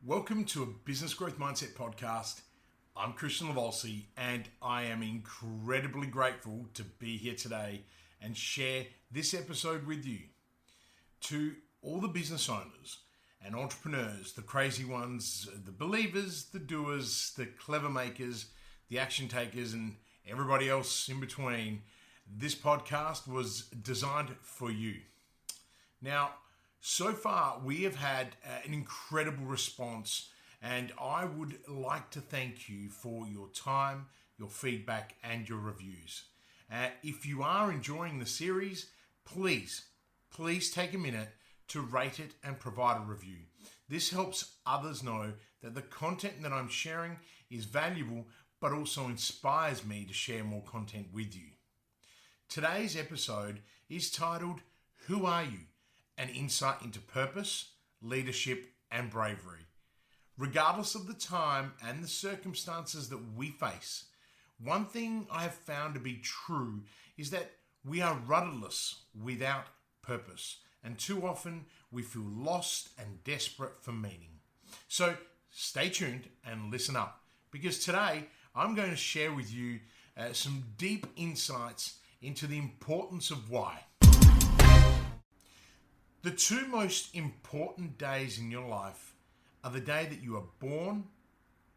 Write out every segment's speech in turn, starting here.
Welcome to a Business Growth Mindset podcast. I'm Kristian Livolsi, and I am incredibly grateful to be here today and share this episode with you. To all the business owners and entrepreneurs, the crazy ones, the believers, the doers, the clever makers, the action takers, and everybody else in between, this podcast was designed for you. Now, so far, we have had an incredible response, and I would like to thank you for your time, your feedback, and your reviews. If you are enjoying the series, please take a minute to rate it and provide a review. This helps others know that the content that I'm sharing is valuable, but also inspires me to share more content with you. Today's episode is titled, Who Are You? An insight into purpose, leadership, and bravery. Regardless of the time and the circumstances that we face, one thing I have found to be true is that we are rudderless without purpose, and too often we feel lost and desperate for meaning. So stay tuned and listen up, because today I'm going to share with you some deep insights into the importance of why. The two most important days in your life are the day that you are born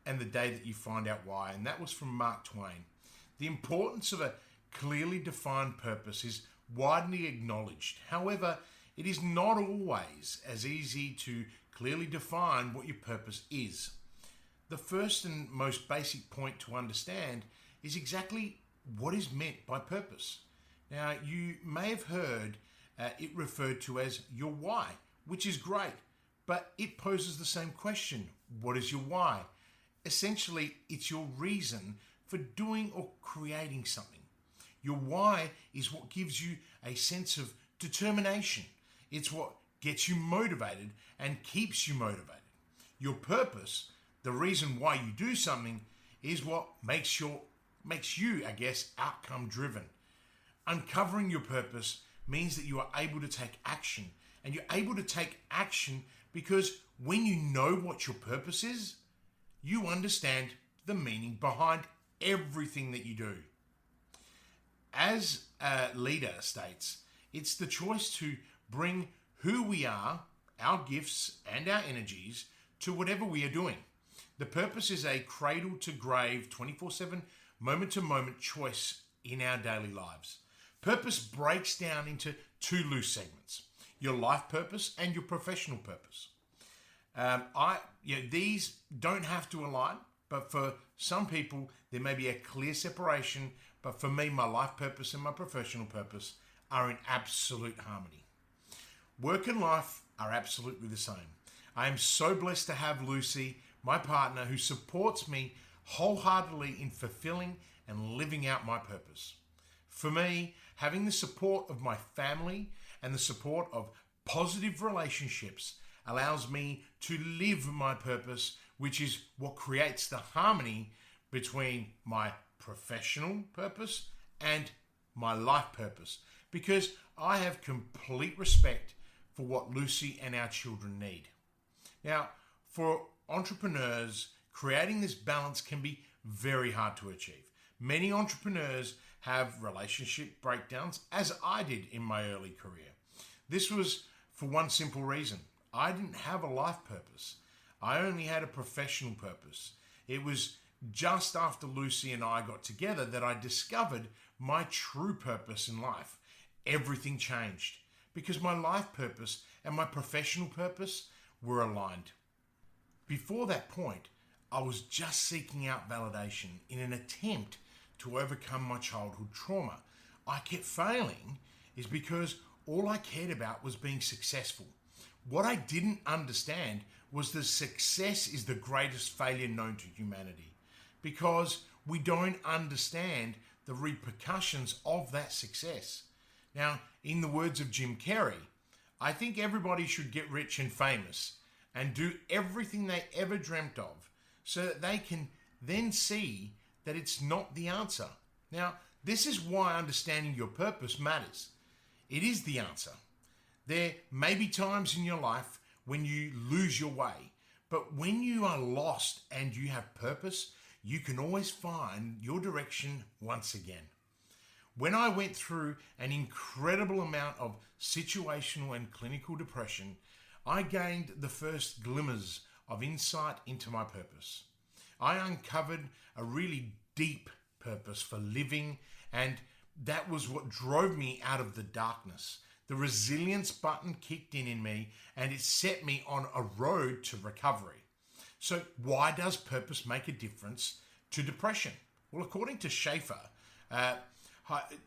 and the day that you find out why. And that was from Mark Twain. The importance of a clearly defined purpose is widely acknowledged. However, it is not always as easy to clearly define what your purpose is. The first and most basic point to understand is exactly what is meant by purpose. Now, you may have heard it referred to as your why, which is great, but it poses the same question. What is your why? Essentially, it's your reason for doing or creating something. Your why is what gives you a sense of determination. It's what gets you motivated and keeps you motivated. Your purpose, the reason why you do something, is what makes you, outcome driven. Uncovering your purpose means that you are able to take action. And you're able to take action because when you know what your purpose is, you understand the meaning behind everything that you do. As a leader states, it's the choice to bring who we are, our gifts and our energies to whatever we are doing. The purpose is a cradle to grave, 24/7, moment to moment choice in our daily lives. Purpose breaks down into two loose segments: your life purpose and your professional purpose. These don't have to align, but for some people, there may be a clear separation. But for me, my life purpose and my professional purpose are in absolute harmony. Work and life are absolutely the same. I am so blessed to have Lucy, my partner, who supports me wholeheartedly in fulfilling and living out my purpose. For me, having the support of my family and the support of positive relationships allows me to live my purpose, which is what creates the harmony between my professional purpose and my life purpose, because I have complete respect for what Lucy and our children need. Now, for entrepreneurs, creating this balance can be very hard to achieve. Many entrepreneurs have relationship breakdowns, as I did in my early career. This was for one simple reason. I didn't have a life purpose. I only had a professional purpose. It was just after Lucy and I got together that I discovered my true purpose in life. Everything changed because my life purpose and my professional purpose were aligned. Before that point, I was just seeking out validation in an attempt to overcome my childhood trauma. I kept failing is because all I cared about was being successful. What I didn't understand was that success is the greatest failure known to humanity, because we don't understand the repercussions of that success. Now, in the words of Jim Carrey, I think everybody should get rich and famous and do everything they ever dreamt of so that they can then see that it's not the answer. Now, this is why understanding your purpose matters. It is the answer. There may be times in your life when you lose your way, But when you are lost and you have purpose, you can always find your direction once again. When I went through an incredible amount of situational and clinical depression, I gained the first glimmers of insight into my purpose. I uncovered a really deep purpose for living, and that was what drove me out of the darkness. The resilience button kicked in me, and it set me on a road to recovery. So why does purpose make a difference to depression? Well, according to Schaefer,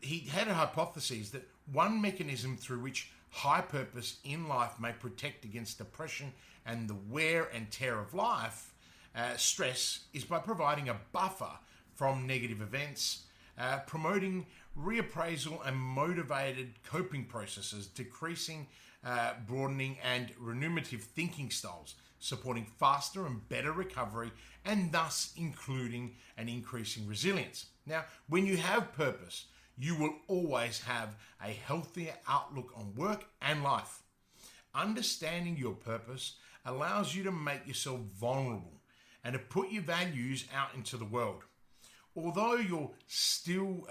he had a hypothesis that one mechanism through which high purpose in life may protect against depression and the wear and tear of life, stress, is by providing a buffer from negative events, promoting reappraisal and motivated coping processes, decreasing, broadening and ruminative thinking styles, supporting faster and better recovery, and thus including an increasing resilience. Now, when you have purpose, you will always have a healthier outlook on work and life. Understanding your purpose allows you to make yourself vulnerable and to put your values out into the world. Although you'll still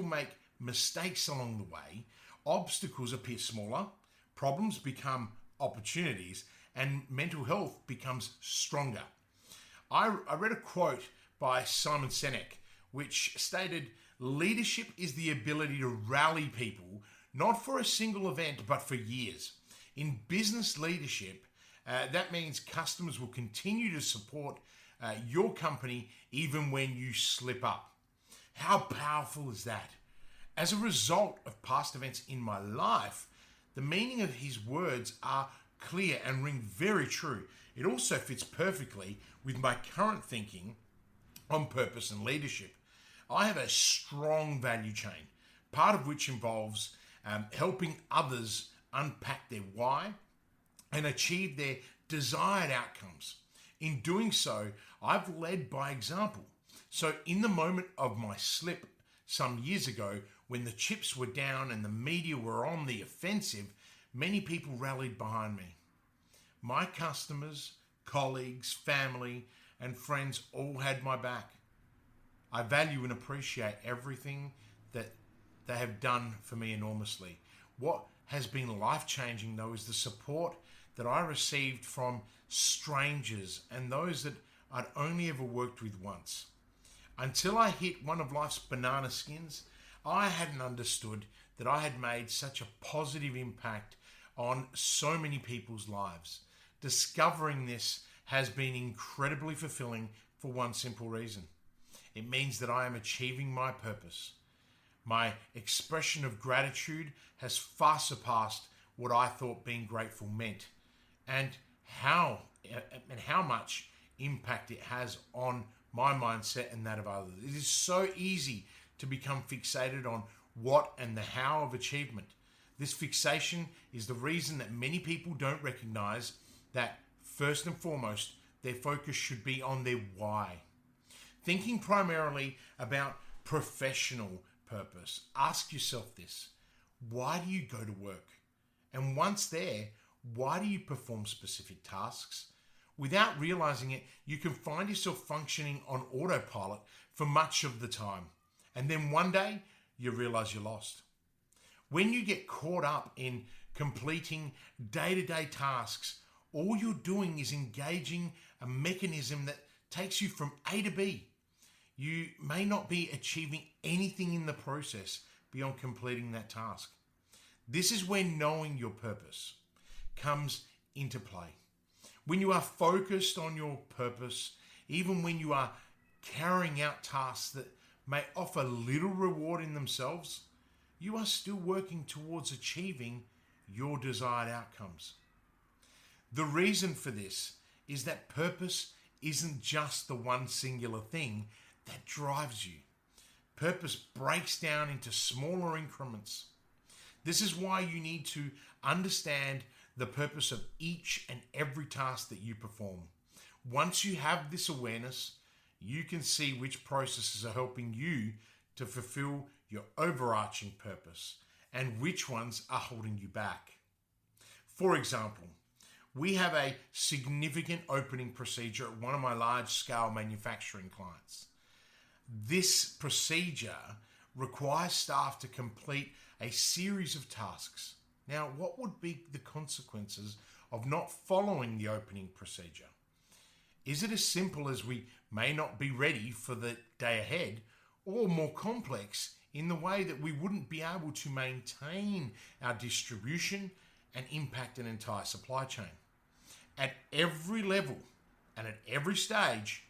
make mistakes along the way, obstacles appear smaller, problems become opportunities, and mental health becomes stronger. I read a quote by Simon Sinek, which stated, "Leadership is the ability to rally people, not for a single event, but for years." In business leadership, that means customers will continue to support your company even when you slip up. How powerful is that? As a result of past events in my life, the meaning of his words are clear and ring very true. It also fits perfectly with my current thinking on purpose and leadership. I have a strong value chain, part of which involves helping others unpack their why and achieve their desired outcomes. In doing so, I've led by example. So in the moment of my slip some years ago, when the chips were down and the media were on the offensive, many people rallied behind me. My customers, colleagues, family, and friends all had my back. I value and appreciate everything that they have done for me enormously. What has been life-changing, though, is the support that I received from strangers and those that I'd only ever worked with once. Until I hit one of life's banana skins, I hadn't understood that I had made such a positive impact on so many people's lives. Discovering this has been incredibly fulfilling for one simple reason. It means that I am achieving my purpose. My expression of gratitude has far surpassed what I thought being grateful meant, and how much impact it has on my mindset and that of others. It is so easy to become fixated on what and the how of achievement. This fixation is the reason that many people don't recognize that first and foremost, their focus should be on their why. Thinking primarily about professional purpose, ask yourself this: why do you go to work? And once there, why do you perform specific tasks? Without realizing it, you can find yourself functioning on autopilot for much of the time. And then one day, you realize you're lost. When you get caught up in completing day-to-day tasks, all you're doing is engaging a mechanism that takes you from A to B. You may not be achieving anything in the process beyond completing that task. This is where knowing your purpose comes into play. When you are focused on your purpose, even when you are carrying out tasks that may offer little reward in themselves, you are still working towards achieving your desired outcomes. The reason for this is that purpose isn't just the one singular thing that drives you. Purpose breaks down into smaller increments. This is why you need to understand the purpose of each and every task that you perform. Once you have this awareness, you can see which processes are helping you to fulfill your overarching purpose and which ones are holding you back. For example, we have a significant opening procedure at one of my large-scale manufacturing clients. This procedure requires staff to complete a series of tasks. Now, what would be the consequences of not following the opening procedure? Is it as simple as we may not be ready for the day ahead, or more complex in the way that we wouldn't be able to maintain our distribution and impact an entire supply chain? At every level and at every stage,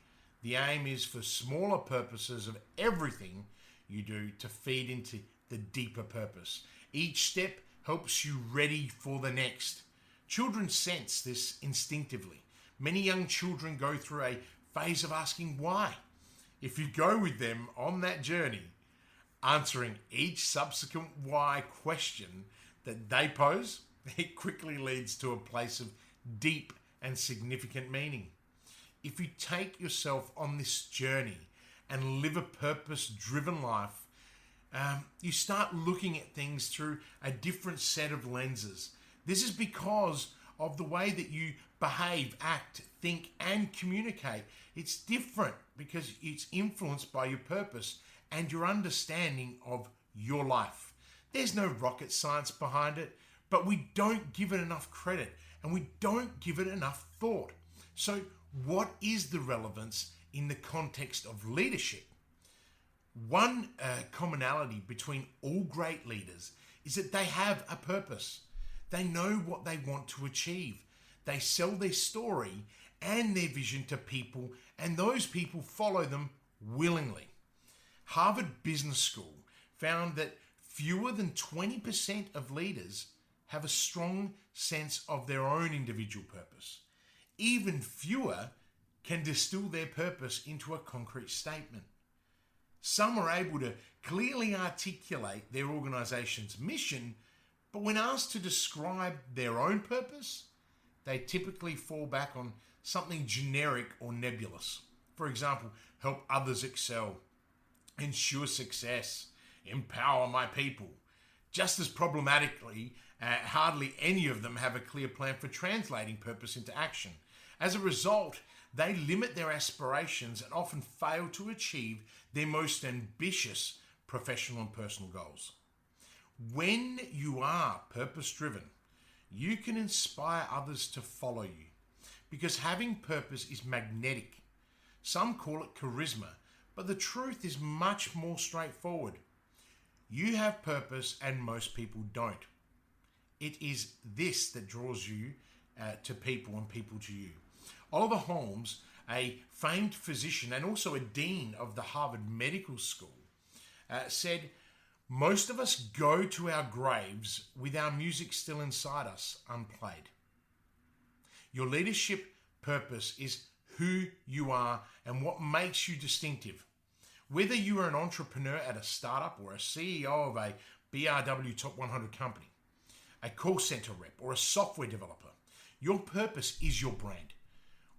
the aim is for smaller purposes of everything you do to feed into the deeper purpose. Each step helps you ready for the next. Children sense this instinctively. Many young children go through a phase of asking why. If you go with them on that journey, answering each subsequent why question that they pose, it quickly leads to a place of deep and significant meaning. If you take yourself on this journey and live a purpose-driven life, you start looking at things through a different set of lenses. This is because of the way that you behave, act, think, and communicate. It's different because it's influenced by your purpose and your understanding of your life. There's no rocket science behind it, but we don't give it enough credit and we don't give it enough thought. So what is the relevance in the context of leadership? One commonality between all great leaders is that they have a purpose. They know what they want to achieve. They sell their story and their vision to people, and those people follow them willingly. Harvard Business School found that fewer than 20% of leaders have a strong sense of their own individual purpose. Even fewer can distill their purpose into a concrete statement. Some are able to clearly articulate their organization's mission, but when asked to describe their own purpose, they typically fall back on something generic or nebulous. For example, help others excel, ensure success, empower my people. Just as problematically, hardly any of them have a clear plan for translating purpose into action. As a result, they limit their aspirations and often fail to achieve their most ambitious professional and personal goals. When you are purpose-driven, you can inspire others to follow you because having purpose is magnetic. Some call it charisma, but the truth is much more straightforward. You have purpose and most people don't. It is this that draws you to people and people to you. Oliver Holmes, a famed physician and also a dean of the Harvard Medical School, said, "Most of us go to our graves with our music still inside us, unplayed." Your leadership purpose is who you are and what makes you distinctive. Whether you are an entrepreneur at a startup or a CEO of a BRW Top 100 company, a call center rep or a software developer, your purpose is your brand.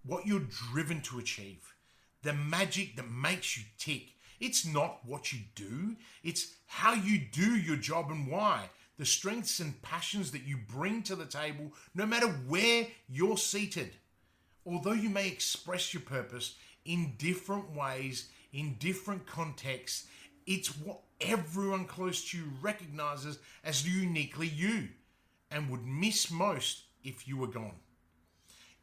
What you're driven to achieve, the magic that makes you tick. It's not what you do, it's how you do your job and why. The strengths and passions that you bring to the table, no matter where you're seated. Although you may express your purpose in different ways, in different contexts, it's what everyone close to you recognizes as uniquely you and would miss most if you were gone.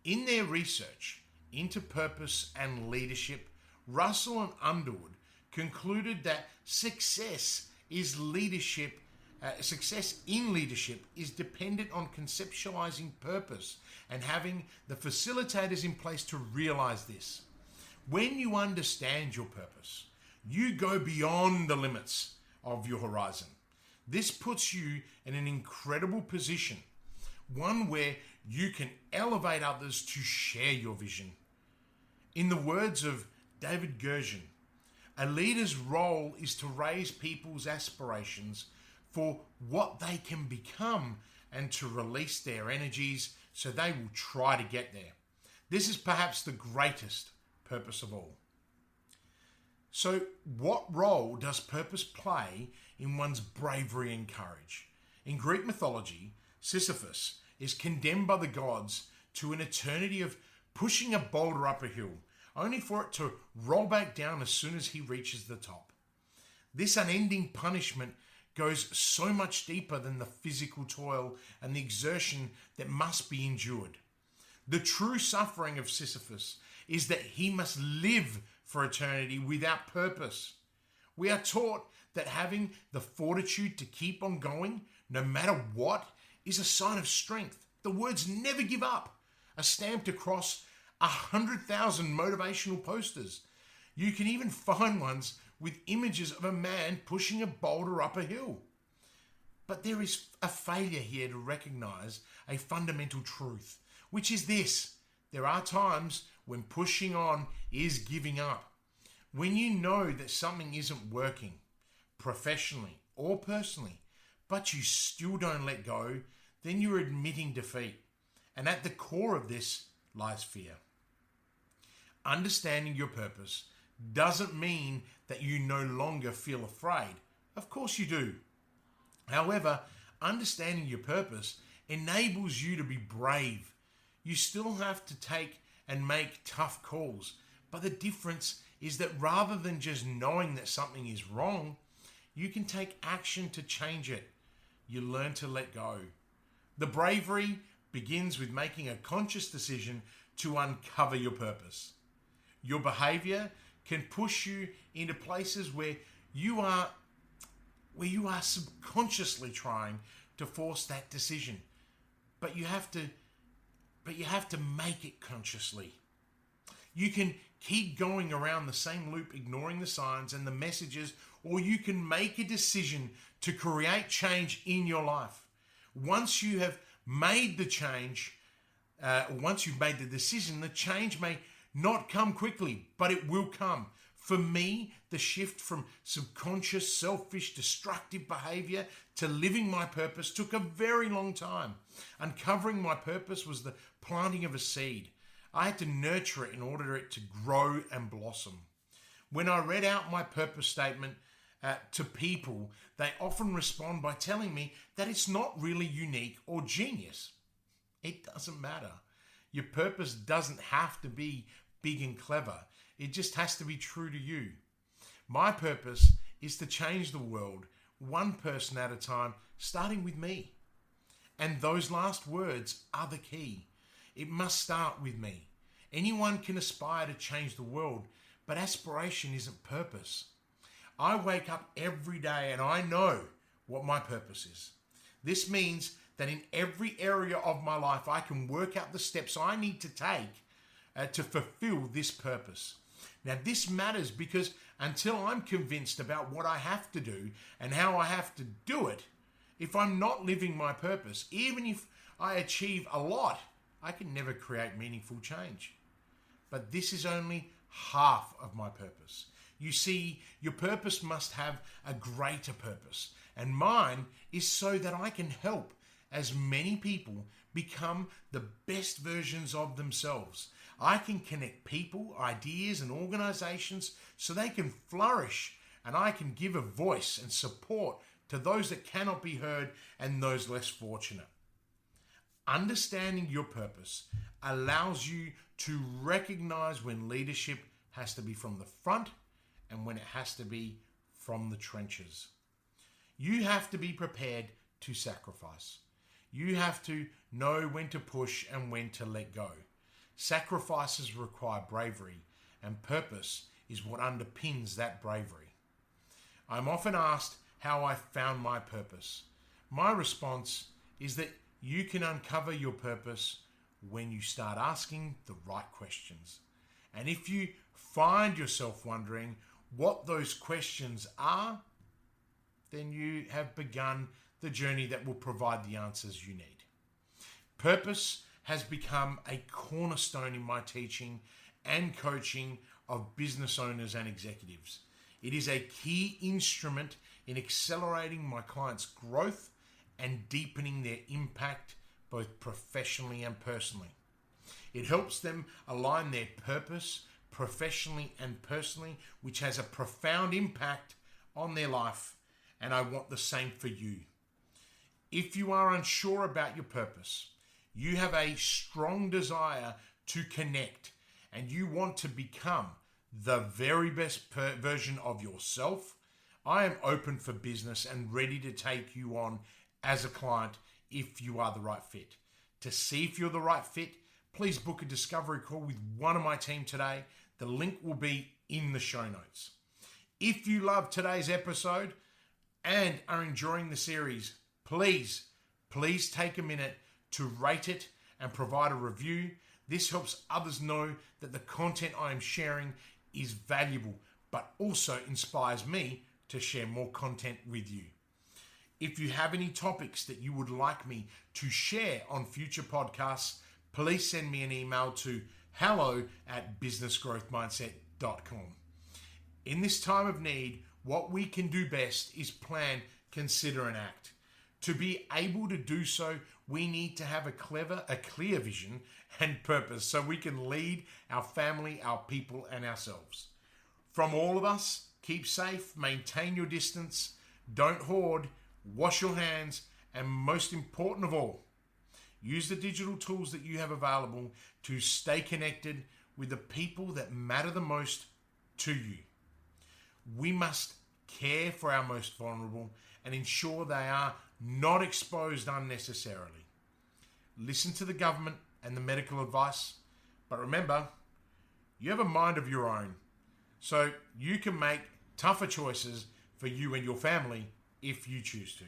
In their research into purpose and leadership, Russell and Underwood concluded that success in leadership is dependent on conceptualizing purpose and having the facilitators in place to realize this. When you understand your purpose, you go beyond the limits of your horizon. This puts you in an incredible position, one where you can elevate others to share your vision. In the words of David Gergen, a leader's role is to raise people's aspirations for what they can become and to release their energies so they will try to get there. This is perhaps the greatest purpose of all. So, what role does purpose play in one's bravery and courage? In Greek mythology, Sisyphus is condemned by the gods to an eternity of pushing a boulder up a hill, only for it to roll back down as soon as he reaches the top. This unending punishment goes so much deeper than the physical toil and the exertion that must be endured. The true suffering of Sisyphus is that he must live for eternity without purpose. We are taught that having the fortitude to keep on going, no matter what, is a sign of strength. The words "never give up" are stamped across 100,000 motivational posters. You can even find ones with images of a man pushing a boulder up a hill. But there is a failure here to recognize a fundamental truth, which is this: there are times when pushing on is giving up. When you know that something isn't working, professionally or personally, but you still don't let go, then you're admitting defeat. And at the core of this lies fear. Understanding your purpose doesn't mean that you no longer feel afraid. Of course you do. However, understanding your purpose enables you to be brave. You still have to take and make tough calls, but the difference is that rather than just knowing that something is wrong, you can take action to change it. You learn to let go. The bravery begins with making a conscious decision to uncover your purpose. Your behavior can push you into places where you are subconsciously trying to force that decision. But you have to make it consciously. You can keep going around the same loop, ignoring the signs and the messages, or you can make a decision to create change in your life. Once you have made the change, once you've made the decision, the change may not come quickly, but it will come. For me, the shift from subconscious, selfish, destructive behavior to living my purpose took a very long time. Uncovering my purpose was the planting of a seed. I had to nurture it in order for it to grow and blossom. When I read out my purpose statement to people, they often respond by telling me that it's not really unique or genius. It doesn't matter. Your purpose doesn't have to be big and clever. It just has to be true to you. My purpose is to change the world, one person at a time, starting with me. And those last words are the key. It must start with me. Anyone can aspire to change the world, but aspiration isn't purpose. I wake up every day and I know what my purpose is. This means that in every area of my life, I can work out the steps I need to take to fulfill this purpose. Now, this matters because until I'm convinced about what I have to do and how I have to do it, if I'm not living my purpose, even if I achieve a lot, I can never create meaningful change. But this is only half of my purpose. You see, your purpose must have a greater purpose, and mine is so that I can help as many people become the best versions of themselves. I can connect people, ideas, and organizations so they can flourish, and I can give a voice and support to those that cannot be heard and those less fortunate. Understanding your purpose allows you to recognize when leadership has to be from the front and when it has to be from the trenches. You have to be prepared to sacrifice. You have to know when to push and when to let go. Sacrifices require bravery, and purpose is what underpins that bravery. I'm often asked how I found my purpose. My response is that you can uncover your purpose when you start asking the right questions. And if you find yourself wondering what those questions are, then you have begun the journey that will provide the answers you need. Purpose has become a cornerstone in my teaching and coaching of business owners and executives. It is a key instrument in accelerating my clients' growth and deepening their impact both professionally and personally. It helps them align their purpose professionally and personally, which has a profound impact on their life, and I want the same for you. If you are unsure about your purpose, you have a strong desire to connect and you want to become the very best version of yourself, I am open for business and ready to take you on as a client if you are the right fit. To see if you're the right fit, please book a discovery call with one of my team today. The link will be in the show notes. If you love today's episode and are enjoying the series, please take a minute to rate it and provide a review. This helps others know that the content I am sharing is valuable, but also inspires me to share more content with you. If you have any topics that you would like me to share on future podcasts, please send me an email to hello@businessgrowthmindset.com. In this time of need, what we can do best is plan, consider, and act. To be able to do so, we need to have a clear vision and purpose so we can lead our family, our people, and ourselves. From all of us, keep safe, maintain your distance, don't hoard, wash your hands, and most important of all, use the digital tools that you have available to stay connected with the people that matter the most to you. We must care for our most vulnerable and ensure they are not exposed unnecessarily. Listen to the government and the medical advice, but remember, you have a mind of your own, so you can make tougher choices for you and your family if you choose to.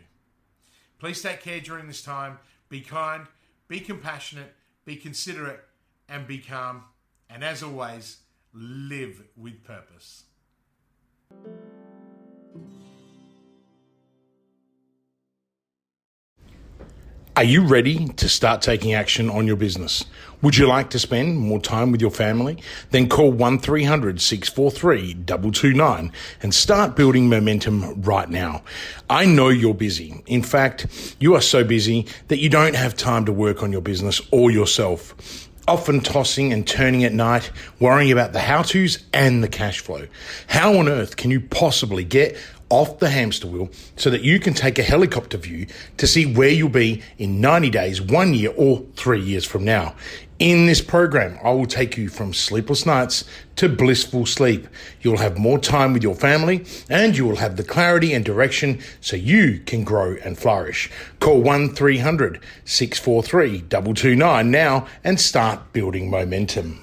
Please take care during this time. Be kind, be compassionate, be considerate, and be calm. And as always, live with purpose. Are you ready to start taking action on your business? Would you like to spend more time with your family? Then call 1-300-643-229 and start building momentum right now. I know you're busy. In fact, you are so busy that you don't have time to work on your business or yourself. Often tossing and turning at night, worrying about the how-tos and the cash flow. How on earth can you possibly get off the hamster wheel so that you can take a helicopter view to see where you'll be in 90 days, 1 year, or 3 years from now? In this program, I will take you from sleepless nights to blissful sleep. You'll have more time with your family and you will have the clarity and direction so you can grow and flourish. Call 1-300-643-229 now and start building momentum.